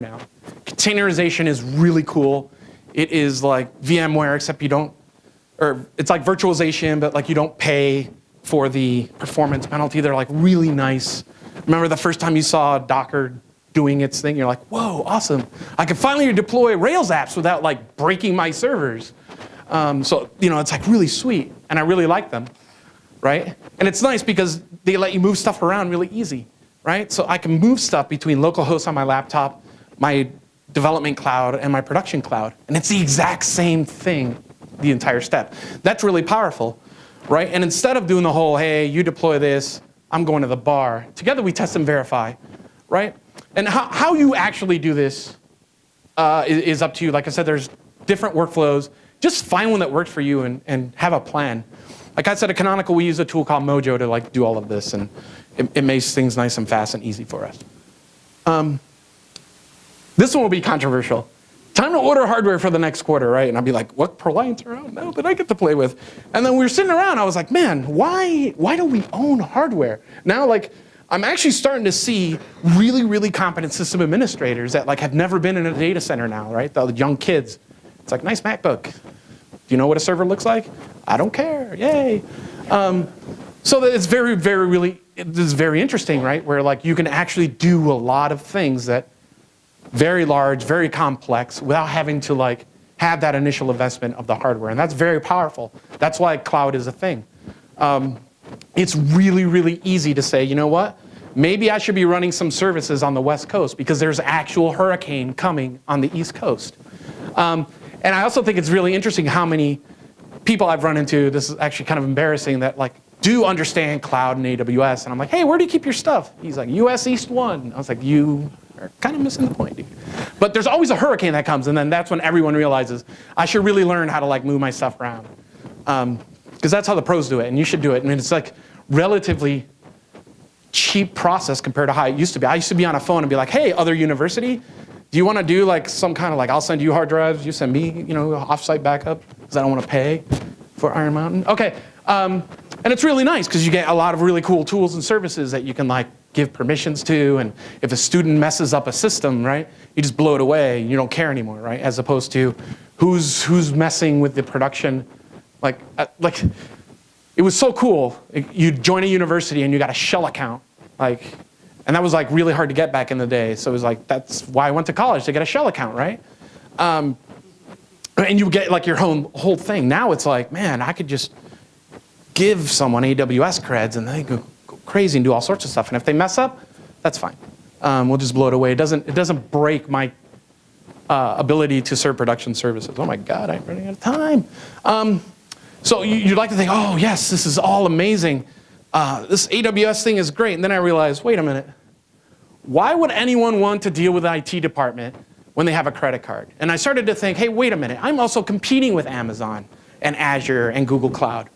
now. Containerization is really cool. It is like VMware, except you don't, or it's like virtualization, but like you don't pay for the performance penalty. They're like really nice. Remember the first time you saw Docker doing its thing? You're like, whoa, awesome. I can finally deploy Rails apps without like breaking my servers. So, it's like really sweet, and I really like them, right? And it's nice because they let you move stuff around really easy, right? So I can move stuff between local hosts on my laptop, my development cloud, and my production cloud. And it's the exact same thing, the entire step. That's really powerful, right? And instead of doing the whole, hey, you deploy this, I'm going to the bar, together we test and verify, right? And how you actually do this is up to you. Like I said, there's different workflows. Just find one that works for you and have a plan. Like I said, at Canonical, we use a tool called Mojo to like do all of this, and it makes things nice and fast and easy for us. This one will be controversial. Time to order hardware for the next quarter, right? And I'll be like, what ProLiants are out now that I get to play with? And then we were sitting around, I was like, man, why do we own hardware? Now, like, I'm actually starting to see really, really competent system administrators that like have never been in a data center now, right? The young kids. It's like, nice MacBook. Do you know what a server looks like? I don't care, yay. So that it's very, very, really, this is very interesting, right? Where like you can actually do a lot of things that very large, very complex, without having to like have that initial investment of the hardware. And that's very powerful. That's why cloud is a thing. It's really, really easy to say, you know what? Maybe I should be running some services on the West Coast because there's actual hurricane coming on the East Coast. And I also think it's really interesting how many people I've run into, this is actually kind of embarrassing, that like do understand cloud and AWS. And I'm like, hey, where do you keep your stuff? He's like, US East 1. I was like, you are kind of missing the point, dude. But there's always a hurricane that comes, and then that's when everyone realizes I should really learn how to like move my stuff around. Because that's how the pros do it, and you should do it. And it's like relatively cheap process compared to how it used to be. I used to be on a phone and be like, hey, other university, do you want to do like some kind of like, I'll send you hard drives, you send me, offsite backup, because I don't want to pay for Iron Mountain. Okay, and it's really nice because you get a lot of really cool tools and services that you can like give permissions to, and if a student messes up a system, right, you just blow it away, you don't care anymore, right? As opposed to who's messing with the production, like it was so cool. You join a university and you got a shell account, and that was like really hard to get back in the day. So it was like, that's why I went to college, to get a shell account, right? And you get like your whole thing. Now it's like, man, I could just give someone AWS creds and they go crazy and do all sorts of stuff. And if they mess up, that's fine. We'll just blow it away. It doesn't break my ability to serve production services. Oh my God, I'm running out of time. So you'd like to think, oh yes, this is all amazing. This AWS thing is great. And then I realized, wait a minute. Why would anyone want to deal with the IT department when they have a credit card? And I started to think, hey, wait a minute. I'm also competing with Amazon and Azure and Google Cloud,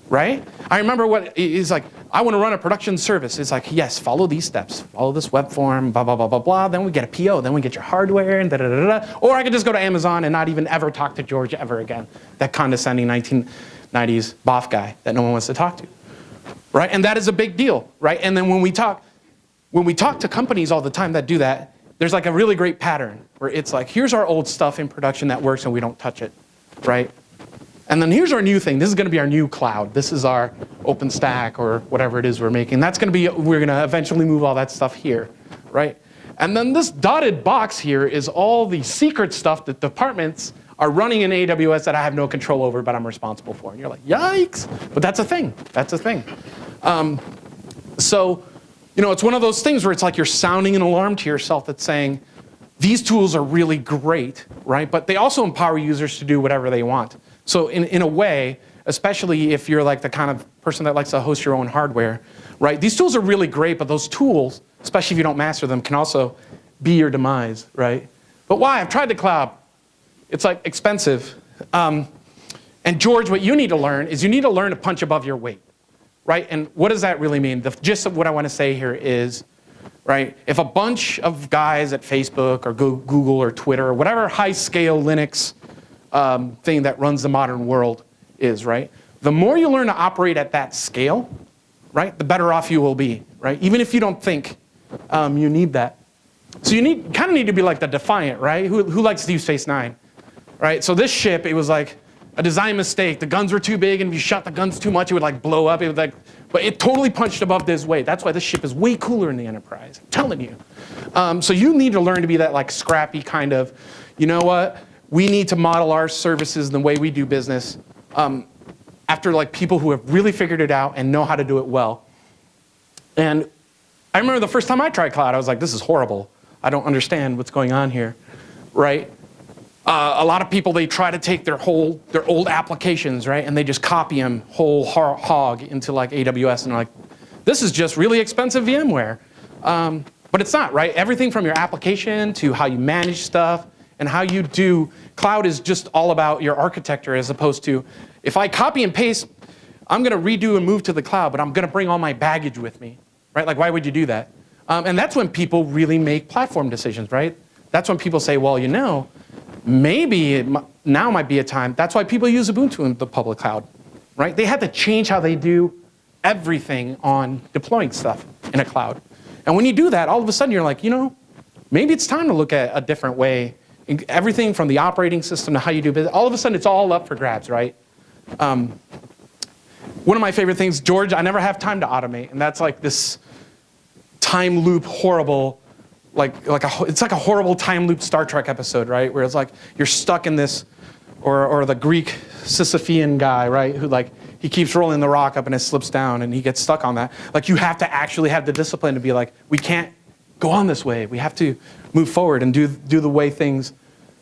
right? I remember what it's like, I want to run a production service. It's like, yes, follow these steps. Follow this web form, blah, blah, blah, blah, blah. Then we get a PO. Then we get your hardware, and da-da-da-da. Or I could just go to Amazon and not even ever talk to George ever again. That condescending 1990s BOF guy that no one wants to talk to, right? And that is a big deal, right? And then when we talk to companies all the time that do that, there's like a really great pattern where it's like, here's our old stuff in production that works and we don't touch it, right? And then here's our new thing. This is going to be our new cloud. This is our OpenStack or whatever it is we're making. That's going to be, we're going to eventually move all that stuff here, right? And then this dotted box here is all the secret stuff that departments are running in AWS that I have no control over, but I'm responsible for. And you're like, yikes. But that's a thing. That's a thing. So, it's one of those things where it's like you're sounding an alarm to yourself that's saying, these tools are really great, right? But they also empower users to do whatever they want. So in a way, especially if you're like the kind of person that likes to host your own hardware, right? These tools are really great, but those tools, especially if you don't master them, can also be your demise, right? But why? I've tried the cloud. It's like expensive. And George, what you need to learn is you need to learn to punch above your weight, right? And what does that really mean? The gist of what I want to say here is, right, if a bunch of guys at Facebook or Google or Twitter or whatever high-scale Linux thing that runs the modern world is, right, the more you learn to operate at that scale, right, the better off you will be, right? Even if you don't think you need that. So you kind of need to be like the Defiant, right? Who likes Deep Space Nine, right? So this ship, it was like a design mistake. The guns were too big, and if you shot the guns too much, it would like blow up. It would like, but it totally punched above this weight. That's why this ship is way cooler in the Enterprise. I'm telling you. So you need to learn to be that like scrappy kind of, you know what? We need to model our services and the way we do business after like people who have really figured it out and know how to do it well. And I remember the first time I tried cloud, I was like, this is horrible. I don't understand what's going on here, right? A lot of people, they try to take their old applications, right, and they just copy them whole hog into like AWS, and they're like, this is just really expensive VMware. But it's not, right? Everything from your application to how you manage stuff and how you do, cloud is just all about your architecture as opposed to, if I copy and paste, I'm gonna redo and move to the cloud, but I'm gonna bring all my baggage with me, right? Like, why would you do that? And that's when people really make platform decisions, right? That's when people say, well, you know, maybe now might be a time. That's why people use Ubuntu in the public cloud, right? They had to change how they do everything on deploying stuff in a cloud. And when you do that, all of a sudden you're like, you know, maybe it's time to look at a different way. Everything from the operating system to how you do business, all of a sudden it's all up for grabs, right? One of my favorite things, George, I never have time to automate. And that's like this time loop horrible, it's like a horrible time loop Star Trek episode, right? Where it's like you're stuck in this, or the Greek Sisyphean guy, right? Who like, he keeps rolling the rock up and it slips down and he gets stuck on that. Like you have to actually have the discipline to be like, we can't go on this way. We have to move forward and do the way things,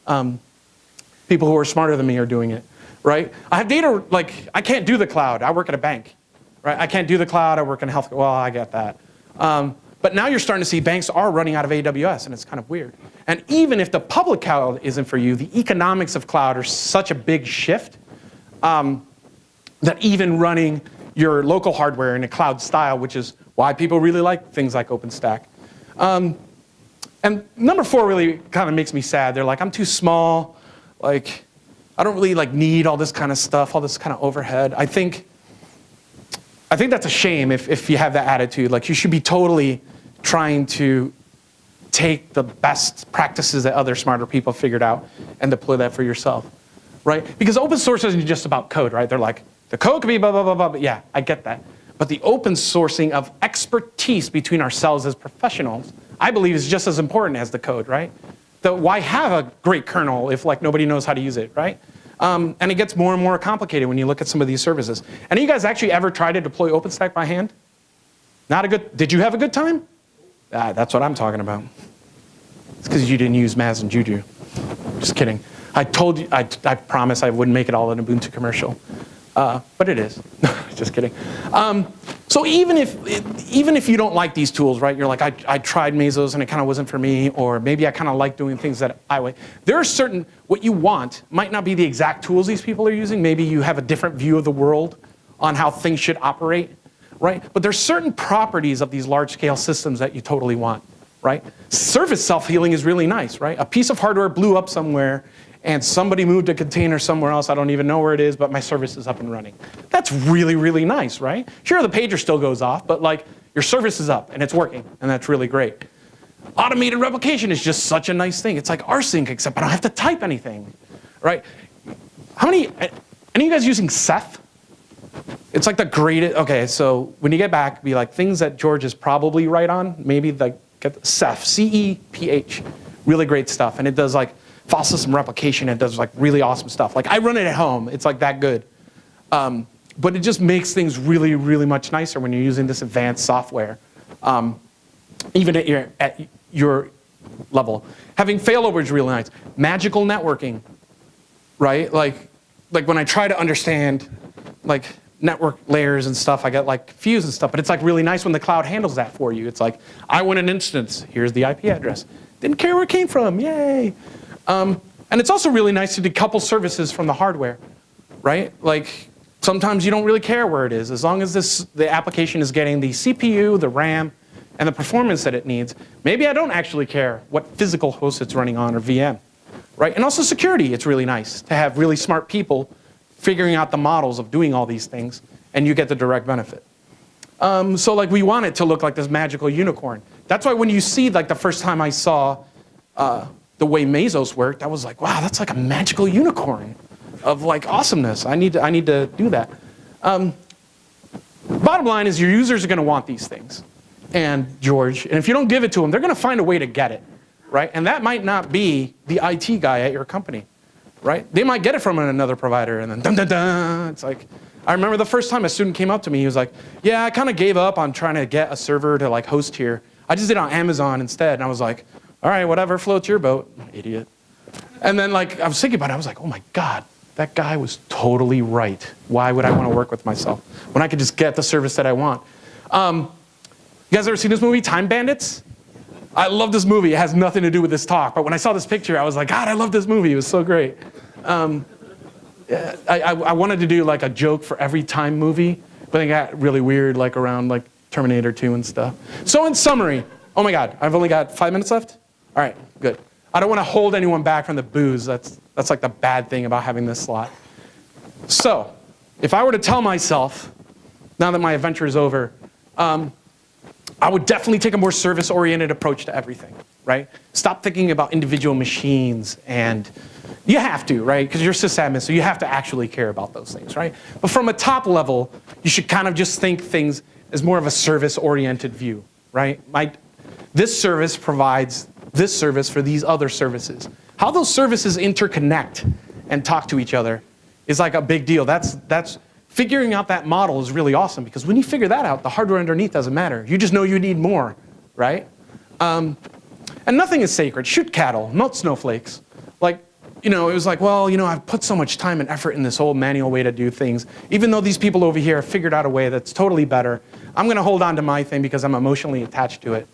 people who are smarter than me are doing it, right? I have data, like I can't do the cloud. I work at a bank, right? I can't do the cloud. I work in health. Well, I get that. But now you're starting to see banks are running out of AWS, and it's kind of weird. And even if the public cloud isn't for you, the economics of cloud are such a big shift that even running your local hardware in a cloud style, which is why people really like things like OpenStack. And number 4 really kind of makes me sad. They're like, I'm too small. Like, I don't really like need all this kind of stuff, all this kind of overhead. I think that's a shame if you have that attitude. Like, you should be totally trying to take the best practices that other smarter people figured out and deploy that for yourself, right? Because open source isn't just about code, right? They're like, the code could be blah, blah, blah, blah, but yeah, I get that. But the open sourcing of expertise between ourselves as professionals, I believe is just as important as the code, right? Why have a great kernel if like nobody knows how to use it, right? And it gets more and more complicated when you look at some of these services. Any of you guys actually ever tried to deploy OpenStack by hand? Did you have a good time? That's what I'm talking about. It's because you didn't use Maz and Juju. Just kidding. I told you, I promised I wouldn't make it all an Ubuntu commercial. But it is. Just kidding. So even if you don't like these tools, right? You're like, I tried Mesos and it kind of wasn't for me, or maybe I kind of like doing things that I like. There are certain, what you want might not be the exact tools these people are using. Maybe you have a different view of the world on how things should operate, right? But there's certain properties of these large-scale systems that you totally want, right? Service self-healing is really nice, right? A piece of hardware blew up somewhere and somebody moved a container somewhere else, I don't even know where it is, but my service is up and running. That's really, really nice, right? Sure, the pager still goes off, but like your service is up and it's working, and that's really great. Automated replication is just such a nice thing. It's like rsync, except I don't have to type anything, right? Any of you guys using Ceph? It's like the greatest, okay, so when you get back, be like things that George is probably right on, maybe like get Ceph, C-E-P-H, really great stuff, and it does like file system replication, it does like really awesome stuff. Like I run it at home, it's like that good. But it just makes things really, really much nicer when you're using this advanced software, even at your level. Having failover is really nice. Magical networking, right? Like when I try to understand like network layers and stuff, I get like confused and stuff, but it's like really nice when the cloud handles that for you. It's like, I want an instance, here's the IP address. Didn't care where it came from, yay. And it's also really nice to decouple services from the hardware, right? Like sometimes you don't really care where it is, as long as the application is getting the CPU, the RAM, and the performance that it needs. Maybe I don't actually care what physical host it's running on or VM, right? And also security, it's really nice to have really smart people figuring out the models of doing all these things, and you get the direct benefit. So like we want it to look like this magical unicorn. That's why when you see, like the first time I saw the way Mesos worked, I was like, wow, that's like a magical unicorn of like awesomeness. I need to do that. Bottom line is your users are going to want these things, and George, and if you don't give it to them, they're going to find a way to get it, right? And that might not be the IT guy at your company, right? They might get it from another provider, and then dun dun dun. It's like, I remember the first time a student came up to me, he was like, yeah, I kind of gave up on trying to get a server to like host here. I just did it on Amazon instead. And I was like, all right, whatever floats your boat, idiot. And then like, I was thinking about it, I was like, oh my God, that guy was totally right. Why would I want to work with myself when I could just get the service that I want? You guys ever seen this movie, Time Bandits? I love this movie. It has nothing to do with this talk, but when I saw this picture, I was like, God, I love this movie. It was so great. I wanted to do like a joke for every time movie, but it got really weird like around like Terminator 2 and stuff. So in summary, oh my God, I've only got 5 minutes left? All right, good. I don't want to hold anyone back from the booze. That's like the bad thing about having this slot. So if I were to tell myself, now that my adventure is over, I would definitely take a more service-oriented approach to everything, right? Stop thinking about individual machines, and you have to, right? Because you're sysadmin, so you have to actually care about those things, right? But from a top level, you should kind of just think things as more of a service-oriented view, right? This service provides this service for these other services. How those services interconnect and talk to each other is like a big deal. That's figuring out that model is really awesome, because when you figure that out, the hardware underneath doesn't matter. You just know you need more, right? And nothing is sacred. Shoot cattle, not snowflakes. Like, it was like, well, I've put so much time and effort in this old manual way to do things. Even though these people over here have figured out a way that's totally better, I'm going to hold on to my thing because I'm emotionally attached to it.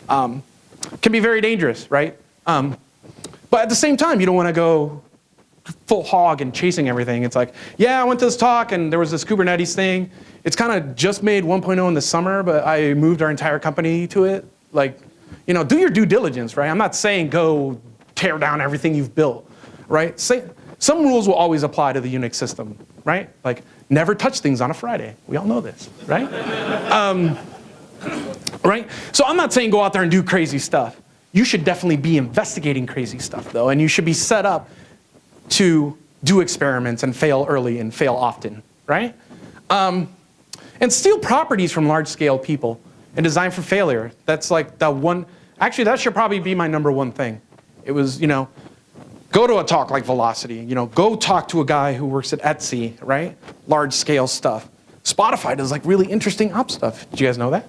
Can be very dangerous, right? But at the same time, you don't want to go full hog and chasing everything. It's like, yeah, I went to this talk and there was this Kubernetes thing. It's kind of just made 1.0 in the summer, but I moved our entire company to it. Like, do your due diligence, right? I'm not saying go tear down everything you've built, right? Some rules will always apply to the Unix system, right? Like, never touch things on a Friday. We all know this, right? Right? So I'm not saying go out there and do crazy stuff. You should definitely be investigating crazy stuff, though, and you should be set up to do experiments and fail early and fail often, right? And steal properties from large-scale people and design for failure. That's like the one, actually that should probably be my #1 thing. It was, go to a talk like Velocity, go talk to a guy who works at Etsy, right? Large-scale stuff. Spotify does like really interesting ops stuff. Did you guys know that?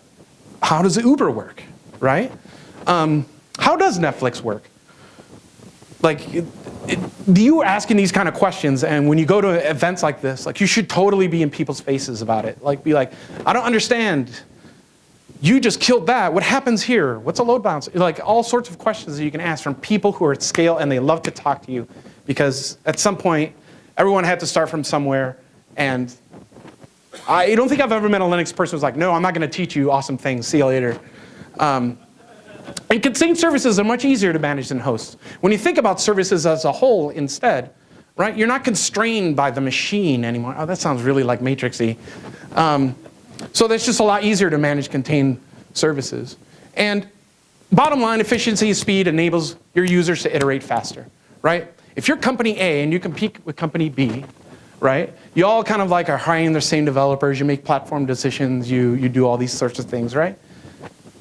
How does Uber work, right? How does Netflix work? Like, you asking these kind of questions, and when you go to events like this, like you should totally be in people's faces about it. Like, be like, I don't understand. You just killed that. What happens here? What's a load balancer? Like all sorts of questions that you can ask from people who are at scale and they love to talk to you, because at some point, everyone had to start from somewhere, and I don't think I've ever met a Linux person who's like, no, I'm not going to teach you awesome things. See you later. And contained services are much easier to manage than hosts. When you think about services as a whole instead, right, you're not constrained by the machine anymore. Oh, that sounds really like Matrixy. So that's just a lot easier to manage contained services. And bottom line, efficiency and speed enables your users to iterate faster, right? If you're company A and you compete with company B, right, you all kind of like are hiring the same developers, you make platform decisions, you do all these sorts of things, right?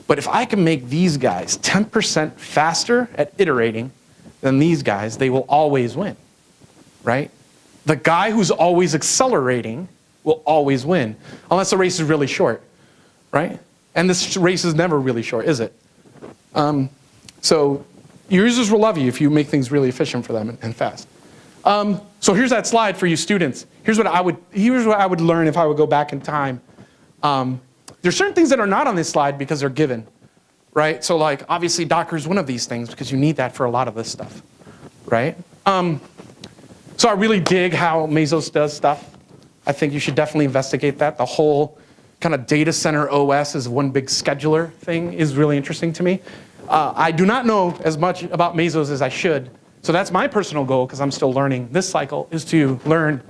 But if I can make these guys 10% faster at iterating than these guys, they will always win, right? The guy who's always accelerating will always win, unless the race is really short, right? And this race is never really short, is it? So your users will love you if you make things really efficient for them and fast. So here's that slide for you students. Here's what I would learn if I would go back in time. There's certain things that are not on this slide because they're given, right? So like, obviously Docker is one of these things because you need that for a lot of this stuff, right? So I really dig how Mesos does stuff. I think you should definitely investigate that. The whole kind of data center OS as one big scheduler thing is really interesting to me. I do not know as much about Mesos as I should. So that's my personal goal, because I'm still learning this cycle, is to learn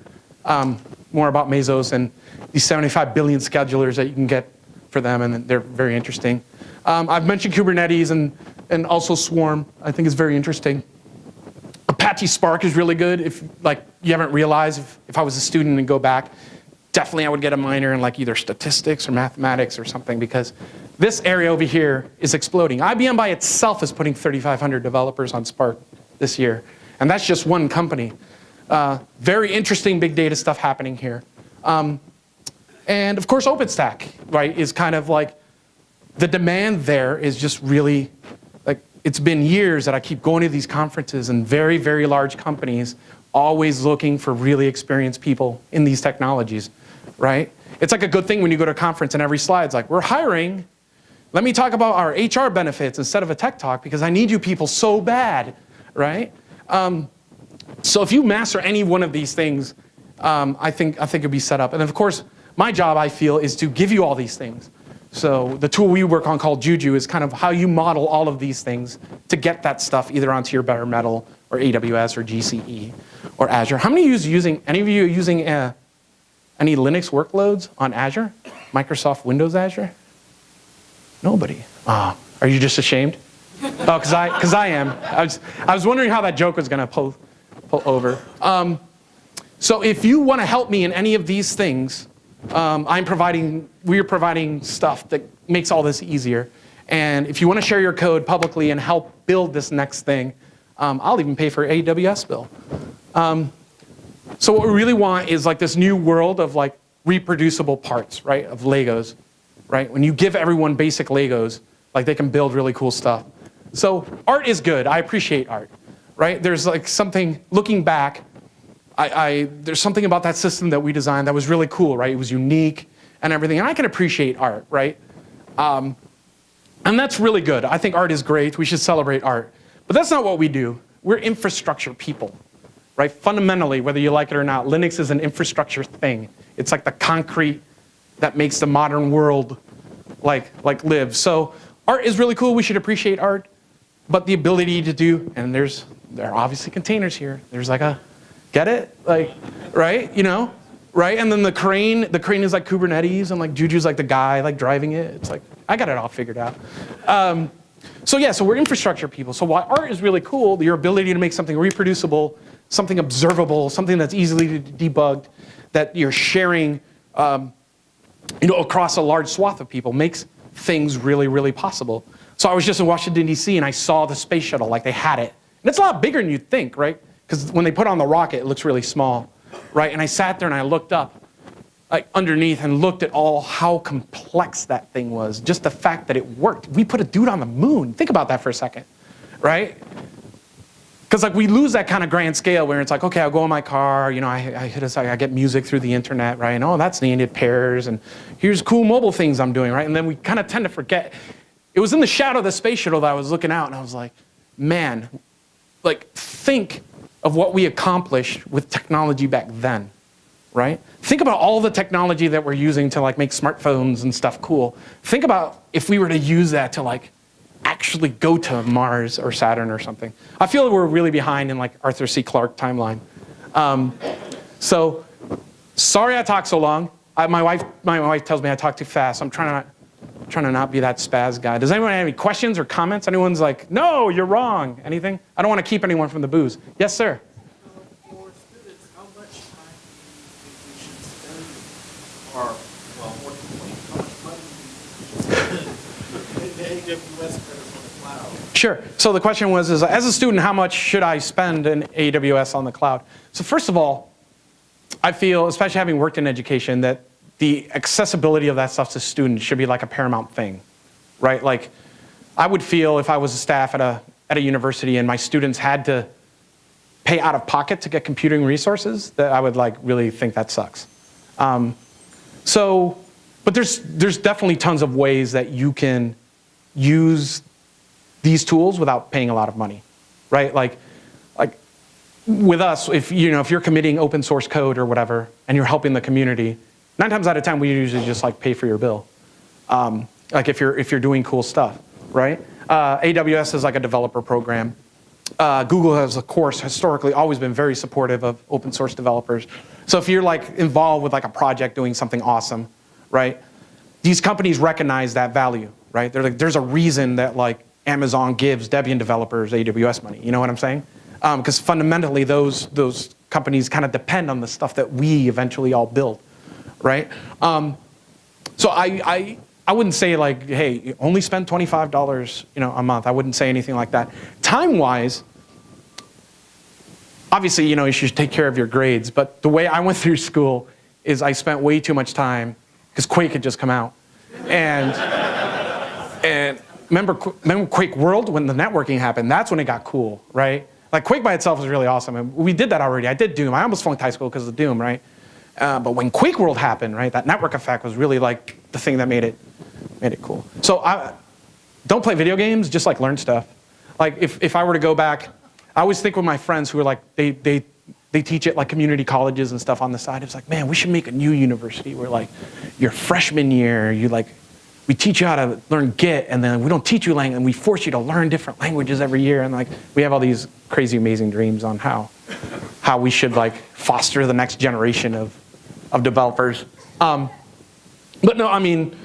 more about Mesos and these 75 billion schedulers that you can get for them, and they're very interesting. I've mentioned Kubernetes and also Swarm. I think is very interesting. Apache Spark is really good. If like you haven't realized, if I was a student and go back, definitely I would get a minor in like either statistics or mathematics or something, because this area over here is exploding. IBM by itself is putting 3,500 developers on Spark this year, and that's just one company. Very interesting big data stuff happening here. And of course OpenStack, right, is kind of like, the demand there is just really, like, it's been years that I keep going to these conferences and very, very large companies always looking for really experienced people in these technologies, right? It's like a good thing when you go to a conference and every slide's like, we're hiring. Let me talk about our HR benefits instead of a tech talk because I need you people so bad, right? So if you master any one of these things, I think it'd be set up. And of course, my job, I feel, is to give you all these things. So the tool we work on called Juju is kind of how you model all of these things to get that stuff either onto your bare metal or AWS or GCE or Azure. How many of you any of you using any Linux workloads on Azure? Microsoft Windows Azure? Nobody. Are you just ashamed? Oh, because I am. I was wondering how that joke was going to pull over. So if you want to help me in any of these things, we're providing stuff that makes all this easier. And if you want to share your code publicly and help build this next thing, I'll even pay for AWS bill. So what we really want is like this new world of like reproducible parts, right? Of Legos, right? When you give everyone basic Legos, like they can build really cool stuff. So art is good. I appreciate art, right? There's like something, looking back, there's something about that system that we designed that was really cool, right? It was unique and everything, and I can appreciate art, right? And that's really good. I think art is great. We should celebrate art. But that's not what we do. We're infrastructure people, right? Fundamentally, whether you like it or not, Linux is an infrastructure thing. It's like the concrete that makes the modern world like live. So art is really cool. We should appreciate art. But the ability to do, and there are obviously containers here. There's like a, get it? Like, right? You know? Right? And then the crane is like Kubernetes, and like Juju's like the guy like driving it. It's like, I got it all figured out. So yeah, so we're infrastructure people. So while art is really cool, your ability to make something reproducible, something observable, something that's easily debugged, that you're sharing across a large swath of people makes things really, really possible. So I was just in Washington, D.C., and I saw the space shuttle, like they had it. And it's a lot bigger than you'd think, right? Because when they put on the rocket, it looks really small, right? And I sat there and I looked up, like underneath, and looked at how complex that thing was. Just the fact that it worked. We put a dude on the moon. Think about that for a second, right? Because like we lose that kind of grand scale where it's like, okay, I'll go in my car, I get music through the internet, right? And oh, that's neat, it pairs, and here's cool mobile things I'm doing, right? And then we kind of tend to forget. It was in the shadow of the space shuttle that I was looking out, and I was like, man, like think of what we accomplished with technology back then, right? Think about all the technology that we're using to like make smartphones and stuff cool. Think about if we were to use that to like actually go to Mars or Saturn or something. I feel like we're really behind in like Arthur C. Clarke timeline. So sorry I talk so long. My wife tells me I talk too fast. I'm trying to not be that spaz guy. Does anyone have any questions or comments? Anyone's like, no, you're wrong. Anything? I don't want to keep anyone from the booze. Yes, sir. For students, how much time do you think we should spend, or, well, more importantly, how much money do you think we should spend in the AWS credits on the cloud? Sure. So the question was, as a student, how much should I spend in AWS on the cloud? So first of all, I feel, especially having worked in education, that the accessibility of that stuff to students should be like a paramount thing, right? Like, I would feel if I was a staff at a university and my students had to pay out of pocket to get computing resources, that I would like really think that sucks. But there's definitely tons of ways that you can use these tools without paying a lot of money, right? Like with us, if you're committing open source code or whatever, and you're helping the community, 9 times out of 10, we usually just like pay for your bill. Like if you're doing cool stuff, right? AWS is like a developer program. Google has, of course, historically always been very supportive of open source developers. So if you're like involved with like a project doing something awesome, right? These companies recognize that value. right? They're like, there's a reason that like Amazon gives Debian developers AWS money. You know what I'm saying? Because fundamentally, those companies kind of depend on the stuff that we eventually all build, right? So I wouldn't say like, hey, only spend $25, a month. I wouldn't say anything like that. Time-wise, obviously, you should take care of your grades. But the way I went through school is I spent way too much time because Quake had just come out, and remember Quake World when the networking happened? That's when it got cool, right? Like Quake by itself was really awesome, and we did that already. I did Doom. I almost flunked high school because of Doom, right? But when Quake World happened, right, that network effect was really like the thing that made it cool. So don't play video games, just like learn stuff. Like if I were to go back, I always think with my friends who are like, they teach at like community colleges and stuff on the side. It's like, man, we should make a new university where like your freshman year, we teach you how to learn Git, and then we don't teach you language, and we force you to learn different languages every year. And like, we have all these crazy, amazing dreams on how we should like foster the next generation of developers. But no, I mean,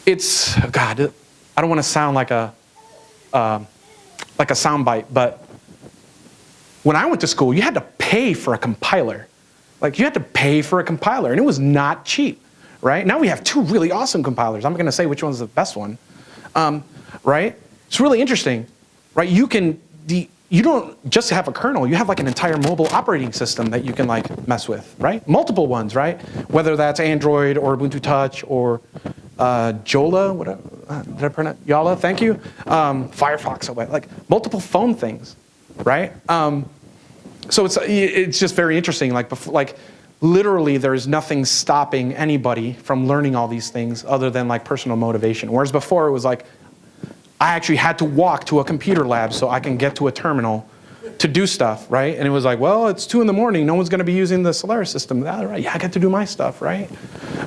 it's, God, I don't want to sound like a soundbite, but when I went to school, you had to pay for a compiler. Like, you had to pay for a compiler, and it was not cheap. Right? Now we have two really awesome compilers. I'm not going to say which one's the best one. Right? It's really interesting. Right? You don't just have a kernel. You have like an entire mobile operating system that you can like mess with. Right? Multiple ones. Right? Whether that's Android or Ubuntu Touch or Jola. What did I pronounce? Yola. Thank you. Firefox. Like multiple phone things. Right? So it's just very interesting. Like literally, there is nothing stopping anybody from learning all these things other than like personal motivation. Whereas before it was like, I actually had to walk to a computer lab so I can get to a terminal to do stuff, right? And it was like, well, it's 2 in the morning. No one's going to be using the Solaris system. Right? Yeah, I get to do my stuff, right?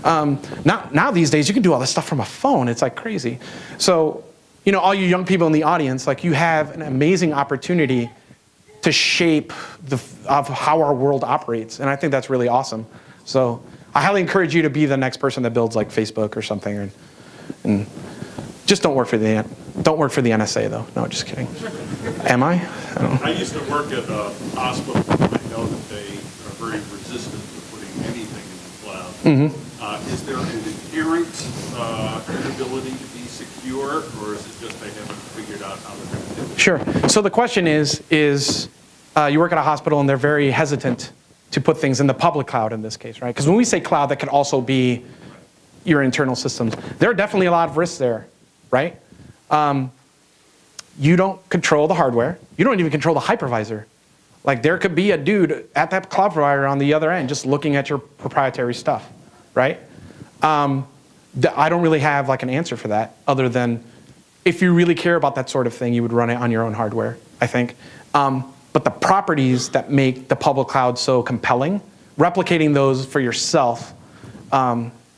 Now these days, you can do all this stuff from a phone. It's like crazy. So, all you young people in the audience, like you have an amazing opportunity to shape of how our world operates, and I think that's really awesome. So I highly encourage you to be the next person that builds like Facebook or something, and just don't work for the NSA though. No, just kidding. Am I? I don't know. I used to work at a hospital. I know that they are very resistant to putting anything in the cloud. Mm-hmm. Is there an inherent inability to be secure, or is it just they haven't figured out how they're going to do it? Sure. So the question is you work at a hospital and they're very hesitant to put things in the public cloud in this case, right? Because when we say cloud, that could also be your internal systems. There are definitely a lot of risks there, right? You don't control the hardware. You don't even control the hypervisor. Like there could be a dude at that cloud provider on the other end just looking at your proprietary stuff, right? I don't really have like an answer for that other than if you really care about that sort of thing, you would run it on your own hardware, I think. But the properties that make the public cloud so compelling, replicating those for yourself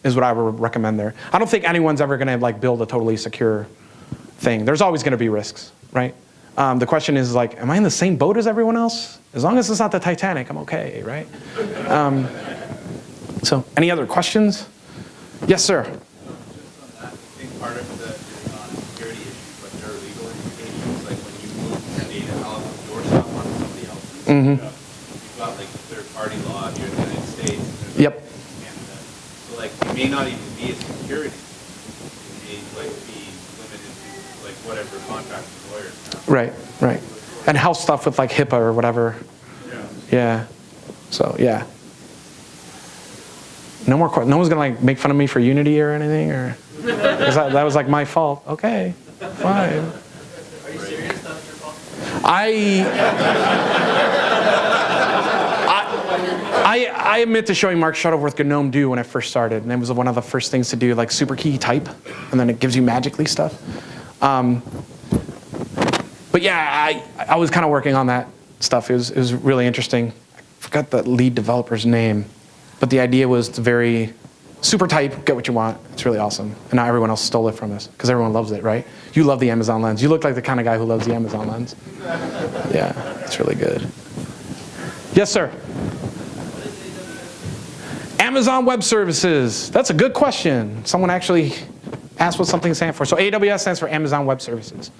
is what I would recommend there. I don't think anyone's ever going to like build a totally secure thing. There's always going to be risks, right? The question is like, am I in the same boat as everyone else? As long as it's not the Titanic, I'm okay, right? So, any other questions? Yes, sir. Just on that, I think part of it is not a security issue, but there are legal implications, like when you move data out of your stuff onto somebody else's. Mm-hmm. You've got like third-party law here in the United States. Yep. Canada. So like, it may not even be a security. It may like be limited to like whatever contract with lawyers have. Right, right. And health stuff with like HIPAA or whatever. Yeah. So, yeah. No more questions. No one's going to like make fun of me for Unity or anything? Or that was like my fault. Okay, fine. Are you serious? That's your fault? I admit to showing Mark Shuttleworth GNOME Do when I first started, and it was one of the first things to do, like super key type, and then it gives you magically stuff. But yeah, I was kind of working on that stuff. It was really interesting. I forgot the lead developer's name, but the idea was to very super type, get what you want. It's really awesome. And now everyone else stole it from us because everyone loves it, right? You love the Amazon lens. You look like the kind of guy who loves the Amazon lens. Yeah, it's really good. Yes, sir. Amazon Web Services. That's a good question. Someone actually Ask what something stands for. So AWS stands for Amazon Web Services,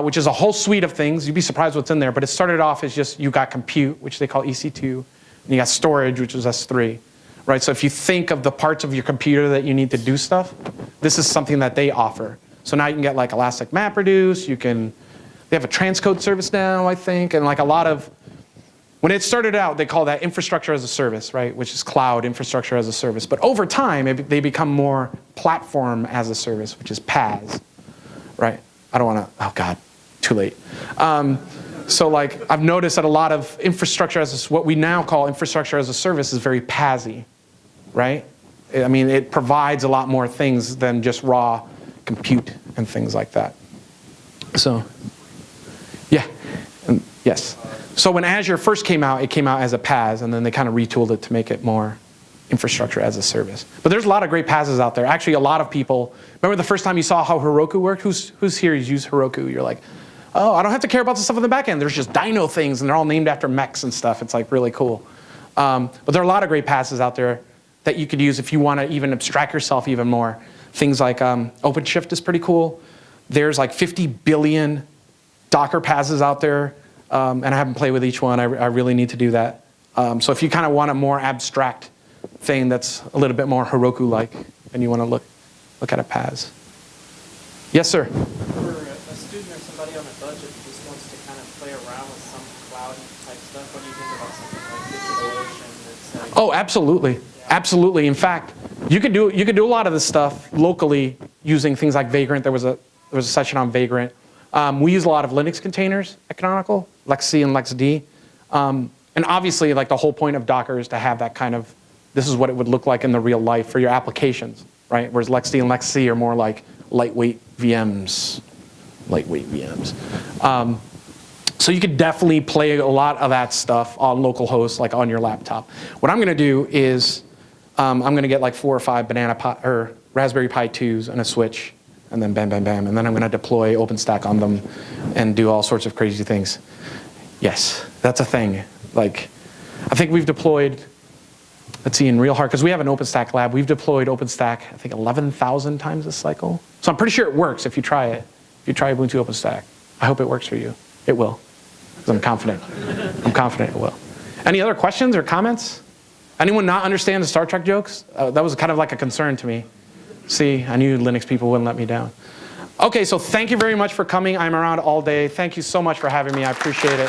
which is a whole suite of things. You'd be surprised what's in there, but it started off as just you got compute, which they call EC2, and you got storage, which is S3. Right? So if you think of the parts of your computer that you need to do stuff, this is something that they offer. So now you can get like Elastic MapReduce, they have a transcode service now, I think, and like a lot of, when it started out, they call that infrastructure as a service, right? Which is cloud infrastructure as a service. But over time, they become more platform as a service, which is PaaS, right? I don't want to, oh God, too late. So like, I've noticed that a lot of infrastructure what we now call infrastructure as a service is very PaaS-y, right? I mean, it provides a lot more things than just raw compute and things like that. So, yeah, yes. So when Azure first came out, it came out as a PaaS, and then they kind of retooled it to make it more infrastructure as a service. But there's a lot of great PaaSes out there. Actually, a lot of people, remember the first time you saw how Heroku worked? Who's here who's used Heroku? You're like, oh, I don't have to care about the stuff on the back end. There's just Dino things, and they're all named after mechs and stuff. It's like really cool. But there are a lot of great PaaSes out there that you could use if you want to even abstract yourself even more. Things like OpenShift is pretty cool. There's like 50 billion Docker PaaSes out there, and I haven't played with each one. I really need to do that. So if you kind of want a more abstract thing that's a little bit more Heroku-like, and you want to look at a PaaS. Yes, sir? For a student or somebody on a budget who just wants to kind of play around with some cloud type stuff, what do you think about something like DigitalOcean that's like... Oh, absolutely. Absolutely. In fact, you could do a lot of this stuff locally using things like Vagrant. There was a session on Vagrant. We use a lot of Linux containers at Canonical, LXC and LXD. And obviously, like the whole point of Docker is to have that kind of, this is what it would look like in the real life for your applications, right? Whereas LXD and LXC are more like lightweight VMs. So you could definitely play a lot of that stuff on local hosts, like on your laptop. What I'm going to do is I'm going to get like 4 or 5 Raspberry Pi 2s and a switch, and then bam, bam, bam, and then I'm going to deploy OpenStack on them and do all sorts of crazy things. Yes, that's a thing. Like, I think we've deployed, let's see, in real hard, because we have an OpenStack lab, we've deployed OpenStack, I think 11,000 times this cycle. So I'm pretty sure it works if you try it. If you try Ubuntu OpenStack. I hope it works for you. It will, because I'm confident. I'm confident it will. Any other questions or comments? Anyone not understand the Star Trek jokes? That was kind of like a concern to me. See, I knew Linux people wouldn't let me down. Okay, so thank you very much for coming. I'm around all day. Thank you so much for having me. I appreciate it.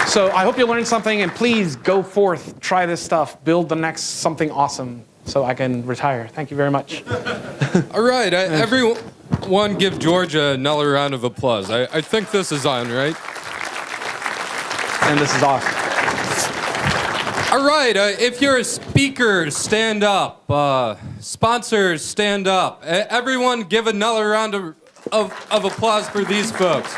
So I hope you learned something, and please go forth, try this stuff, build the next something awesome so I can retire. Thank you very much. All right, everyone give George another round of applause. I think this is on, right? And this is awesome. All right, if you're a speaker, stand up. Sponsors, stand up. Everyone give another round of applause for these folks.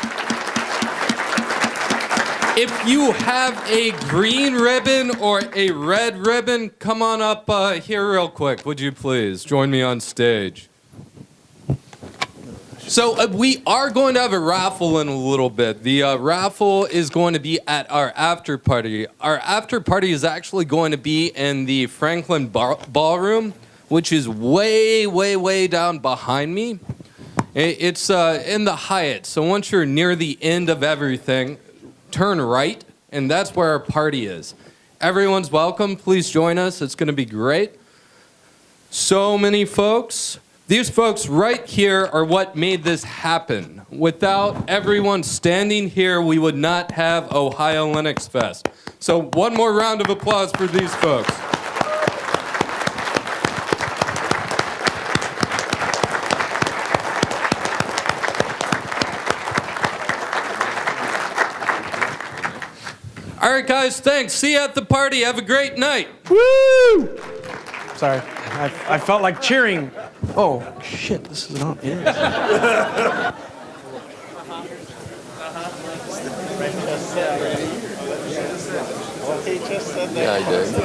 If you have a green ribbon or a red ribbon, come on up here real quick, would you please? Join me on stage. So we are going to have a raffle in a little bit. The raffle is going to be at our after party. Our after party is actually going to be in the Franklin Ballroom, which is way, way, way down behind me. It's in the Hyatt. So once you're near the end of everything, turn right, and that's where our party is. Everyone's welcome. Please join us. It's going to be great. So many folks. These folks right here are what made this happen. Without everyone standing here, we would not have Ohio LinuxFest. So one more round of applause for these folks. All right, guys, thanks. See you at the party. Have a great night. Woo! Sorry, I felt like cheering. Oh, shit, this is not it. Yeah, I did.